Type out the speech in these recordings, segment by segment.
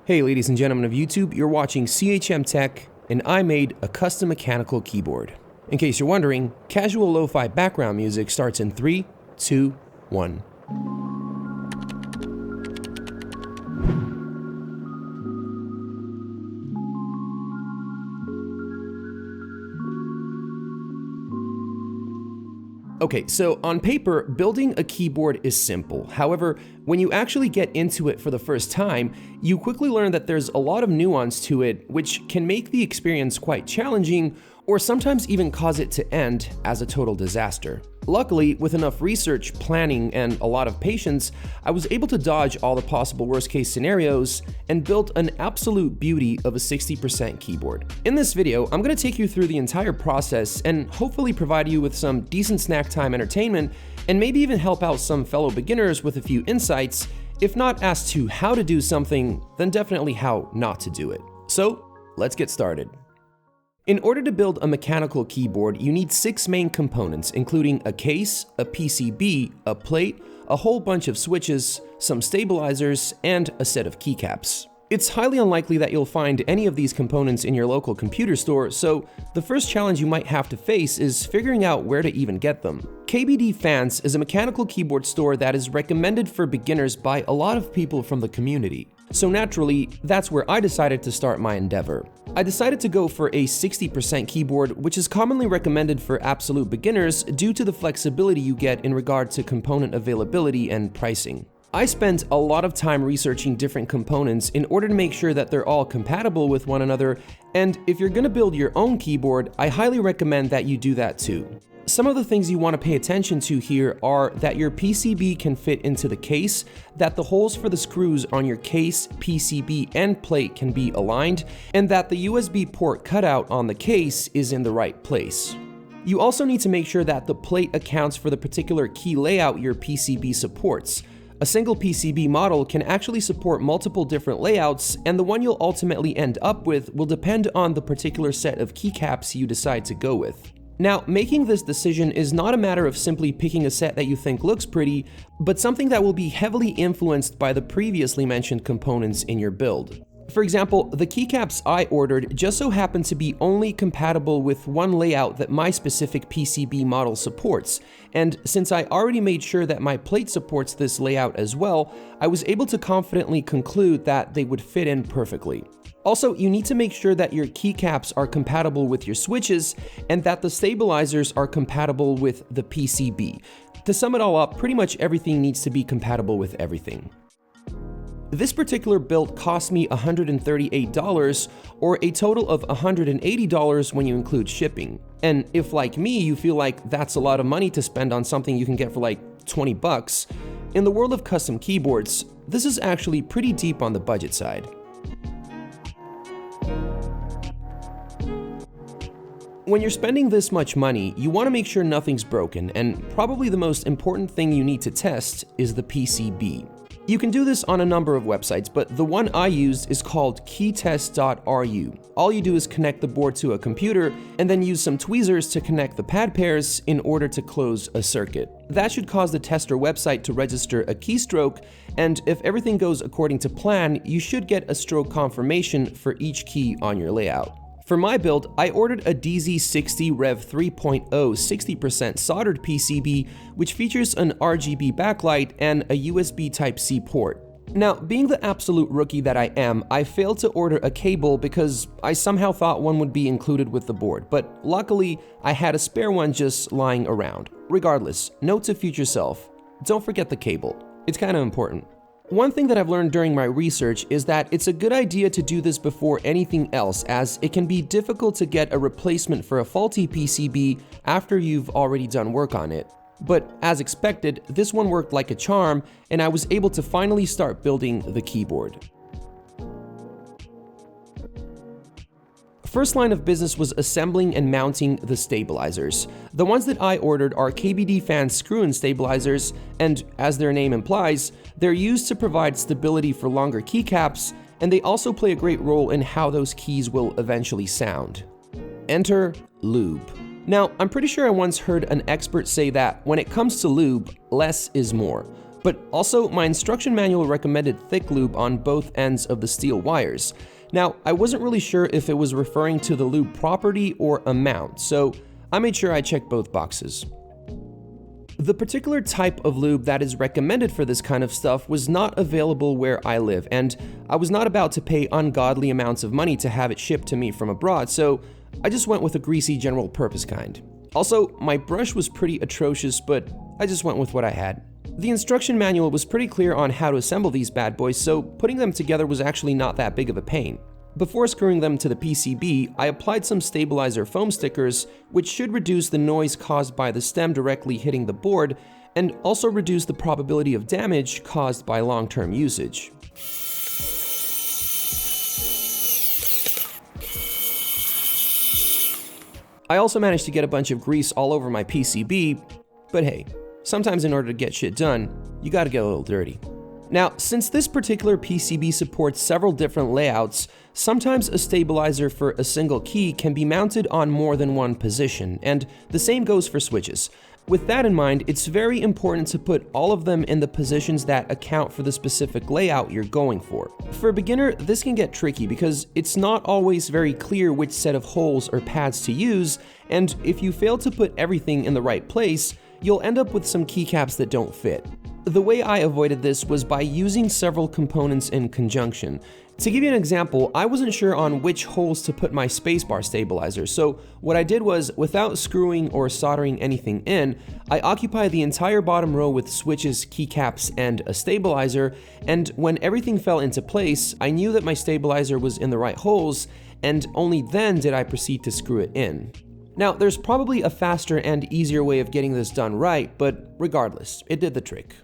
Hey ladies and gentlemen of YouTube, you're watching CHM Tech, and I made a custom mechanical keyboard. In case you're wondering, casual lo-fi background music starts in 3, 2, 1. Okay, so on paper, building a keyboard is simple. However, when you actually get into it for the first time, you quickly learn that there's a lot of nuance to it, which can make the experience quite challenging, or sometimes even cause it to end as a total disaster. Luckily, with enough research, planning, and a lot of patience, I was able to dodge all the possible worst-case scenarios and built an absolute beauty of a 60% keyboard. In this video, I'm going to take you through the entire process and hopefully provide you with some decent snack time entertainment and maybe even help out some fellow beginners with a few insights, if not as to how to do something, then definitely how not to do it. So, let's get started. In order to build a mechanical keyboard, you need 6 main components, including a case, a PCB, a plate, a whole bunch of switches, some stabilizers, and a set of keycaps. It's highly unlikely that you'll find any of these components in your local computer store, so the first challenge you might have to face is figuring out where to even get them. KBD Fans is a mechanical keyboard store that is recommended for beginners by a lot of people from the community. So naturally, that's where I decided to start my endeavor. I decided to go for a 60% keyboard, which is commonly recommended for absolute beginners due to the flexibility you get in regard to component availability and pricing. I spent a lot of time researching different components in order to make sure that they're all compatible with one another, and if you're gonna build your own keyboard, I highly recommend that you do that too. Some of the things you want to pay attention to here are that your PCB can fit into the case, that the holes for the screws on your case, PCB, and plate can be aligned, and that the USB port cutout on the case is in the right place. You also need to make sure that the plate accounts for the particular key layout your PCB supports. A single PCB model can actually support multiple different layouts, and the one you'll ultimately end up with will depend on the particular set of keycaps you decide to go with. Now, making this decision is not a matter of simply picking a set that you think looks pretty, but something that will be heavily influenced by the previously mentioned components in your build. For example, the keycaps I ordered just so happened to be only compatible with one layout that my specific PCB model supports, and since I already made sure that my plate supports this layout as well, I was able to confidently conclude that they would fit in perfectly. Also, you need to make sure that your keycaps are compatible with your switches and that the stabilizers are compatible with the PCB. To sum it all up, pretty much everything needs to be compatible with everything. This particular build cost me $138, or a total of $180 when you include shipping. And if, like me, you feel like that's a lot of money to spend on something you can get for like 20 bucks, in the world of custom keyboards, this is actually pretty deep on the budget side. When you're spending this much money, you want to make sure nothing's broken, and probably the most important thing you need to test is the PCB. You can do this on a number of websites, but the one I used is called keytest.ru. All you do is connect the board to a computer and then use some tweezers to connect the pad pairs in order to close a circuit. That should cause the tester website to register a keystroke, and if everything goes according to plan, you should get a stroke confirmation for each key on your layout. For my build, I ordered a DZ60 Rev 3.0 60% soldered PCB, which features an RGB backlight and a USB Type-C port. Now, being the absolute rookie that I am, I failed to order a cable because I somehow thought one would be included with the board, but luckily, I had a spare one just lying around. Regardless, note to future self, don't forget the cable. It's kind of important. One thing that I've learned during my research is that it's a good idea to do this before anything else, as it can be difficult to get a replacement for a faulty PCB after you've already done work on it. But as expected, this one worked like a charm, and I was able to finally start building the keyboard. First line of business was assembling and mounting the stabilizers. The ones that I ordered are KBD Fans screw-in stabilizers, and as their name implies, they're used to provide stability for longer keycaps, and they also play a great role in how those keys will eventually sound. Enter lube. Now, I'm pretty sure I once heard an expert say that when it comes to lube, less is more. But also, my instruction manual recommended thick lube on both ends of the steel wires. Now, I wasn't really sure if it was referring to the lube property or amount, so I made sure I checked both boxes. The particular type of lube that is recommended for this kind of stuff was not available where I live, and I was not about to pay ungodly amounts of money to have it shipped to me from abroad, so I just went with a greasy general purpose kind. Also, my brush was pretty atrocious, but I just went with what I had. The instruction manual was pretty clear on how to assemble these bad boys, so putting them together was actually not that big of a pain. Before screwing them to the PCB, I applied some stabilizer foam stickers, which should reduce the noise caused by the stem directly hitting the board, and also reduce the probability of damage caused by long-term usage. I also managed to get a bunch of grease all over my PCB, but hey, sometimes in order to get shit done, you gotta get a little dirty. Now, since this particular PCB supports several different layouts, sometimes a stabilizer for a single key can be mounted on more than one position, and the same goes for switches. With that in mind, it's very important to put all of them in the positions that account for the specific layout you're going for. For a beginner, this can get tricky because it's not always very clear which set of holes or pads to use, and if you fail to put everything in the right place, you'll end up with some keycaps that don't fit. The way I avoided this was by using several components in conjunction. To give you an example, I wasn't sure on which holes to put my spacebar stabilizer, so what I did was, without screwing or soldering anything in, I occupied the entire bottom row with switches, keycaps, and a stabilizer, and when everything fell into place, I knew that my stabilizer was in the right holes, and only then did I proceed to screw it in. Now, there's probably a faster and easier way of getting this done right, but regardless, it did the trick.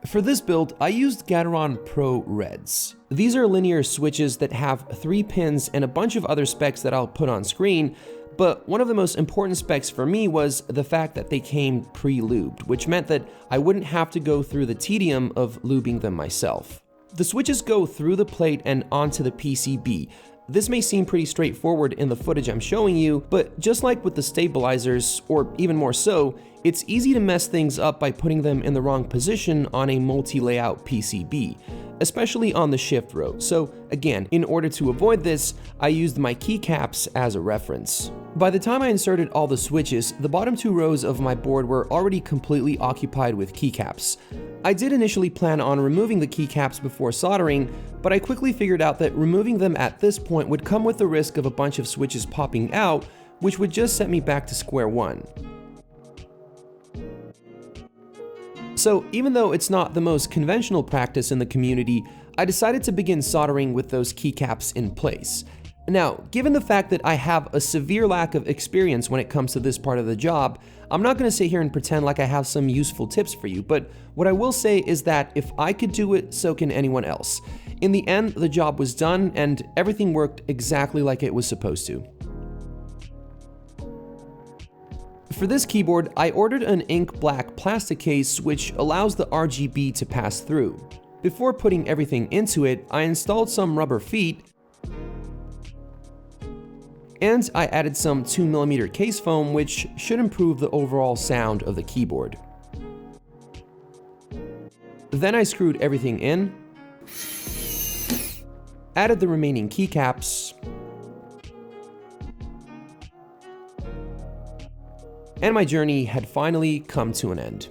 For this build, I used Gateron Pro Reds. These are linear switches that have 3 pins and a bunch of other specs that I'll put on screen, but one of the most important specs for me was the fact that they came pre-lubed, which meant that I wouldn't have to go through the tedium of lubing them myself. The switches go through the plate and onto the PCB. This may seem pretty straightforward in the footage I'm showing you, but just like with the stabilizers, or even more so, it's easy to mess things up by putting them in the wrong position on a multi-layout PCB, especially on the shift row. So again, in order to avoid this, I used my keycaps as a reference. By the time I inserted all the switches, the bottom 2 rows of my board were already completely occupied with keycaps. I did initially plan on removing the keycaps before soldering, but I quickly figured out that removing them at this point would come with the risk of a bunch of switches popping out, which would just set me back to square one. So even though it's not the most conventional practice in the community, I decided to begin soldering with those keycaps in place. Now, given the fact that I have a severe lack of experience when it comes to this part of the job, I'm not going to sit here and pretend like I have some useful tips for you, but what I will say is that if I could do it, so can anyone else. In the end, the job was done and everything worked exactly like it was supposed to. For this keyboard, I ordered an ink black plastic case which allows the RGB to pass through. Before putting everything into it, I installed some rubber feet, and I added some 2mm case foam, which should improve the overall sound of the keyboard. Then I screwed everything in, added the remaining keycaps, and my journey had finally come to an end.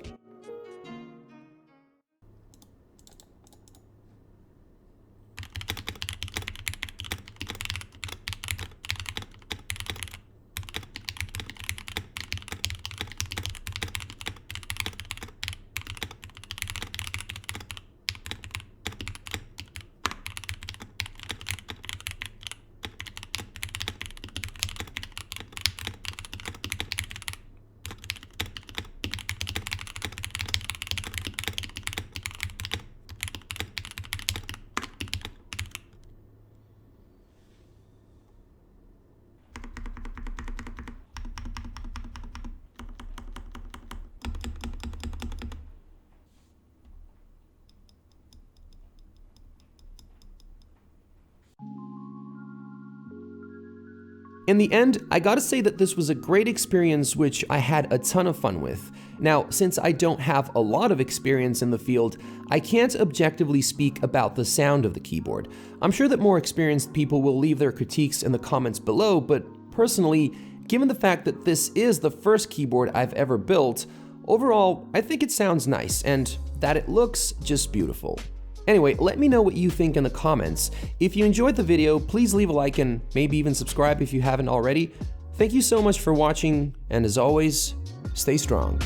In the end, I gotta say that this was a great experience which I had a ton of fun with. Now, since I don't have a lot of experience in the field, I can't objectively speak about the sound of the keyboard. I'm sure that more experienced people will leave their critiques in the comments below, but personally, given the fact that this is the first keyboard I've ever built, overall, I think it sounds nice and that it looks just beautiful. Anyway, let me know what you think in the comments. If you enjoyed the video, please leave a like and maybe even subscribe if you haven't already. Thank you so much for watching, and as always, stay strong.